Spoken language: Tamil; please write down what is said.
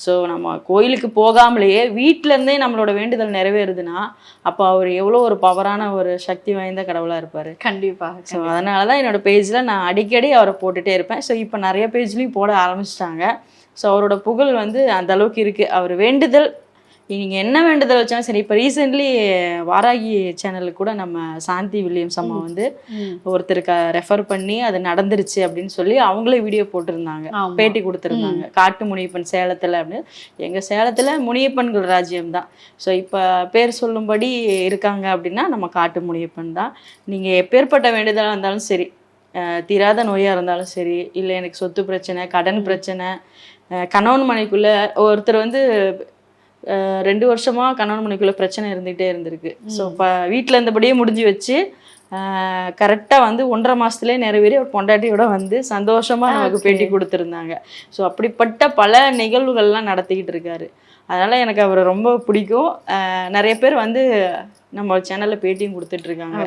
ஸோ நம்ம கோயிலுக்கு போகாமலேயே வீட்டிலேருந்தே நம்மளோட வேண்டுதல் நிறைவேறுதுன்னா அப்போ அவர் எவ்வளோ ஒரு பவரான ஒரு சக்தி வாய்ந்த கடவுளாக இருப்பார். கண்டிப்பாக. ஸோ அதனால தான் என்னோடய பேஜில் நான் அடிக்கடி அவரை போட்டுகிட்டே இருப்பேன். ஸோ இப்போ நிறைய பேஜ்லேயும் போட ஆரம்பிச்சிட்டாங்க. ஸோ அவரோட புகழ் வந்து அந்த அளவுக்கு இருக்குது. அவர் வேண்டுதல் நீங்கள் என்ன வேண்டுதல் வச்சாலும் சரி. இப்போ ரீசெண்ட்லி வாராகி சேனலுக்கு கூட நம்ம சாந்தி வில்லியம்ஸ் அம்மா வந்து ஒருத்தருக்கு ரெஃபர் பண்ணி அது நடந்துருச்சு அப்படின்னு சொல்லி அவங்களே வீடியோ போட்டிருந்தாங்க, பேட்டி கொடுத்துருந்தாங்க. காட்டு முனியப்பன் சேலத்தில் அப்படின்னு. எங்கள் சேலத்தில் முனியப்பன்கள் ராஜ்யம் தான். ஸோ இப்போ பேர் சொல்லும்படி இருக்காங்க அப்படின்னா நம்ம காட்டு முனியப்பன் தான். நீங்கள் எப்பேற்பட்ட வேண்டுதலாக இருந்தாலும் சரி, தீராத நோயாக இருந்தாலும் சரி, இல்லை எனக்கு சொத்து பிரச்சனை, கடன் பிரச்சனை, கணவன் மனைக்குள்ளே ஒருத்தர் வந்து 2 வருஷமா கணவன் மனைக்குள்ள பிரச்சனை இருந்துகிட்டே இருந்திருக்கு. ஸோ இப்போ வீட்டில் இருந்தபடியே முடிஞ்சு வச்சு கரெக்டாக வந்து 1.5 மாதத்துலேயே நிறைவேறி ஒரு பொண்டாட்டியோட வந்து சந்தோஷமாக நமக்கு பேட்டி கொடுத்துருந்தாங்க. ஸோ அப்படிப்பட்ட பல நிகழ்வுகள்லாம் நடத்திக்கிட்டு இருக்காரு. அதனால் எனக்கு அவரை ரொம்ப பிடிக்கும். நிறைய பேர் வந்து நம்ம சேனலில் பேட்டியும் கொடுத்துட்ருக்காங்க.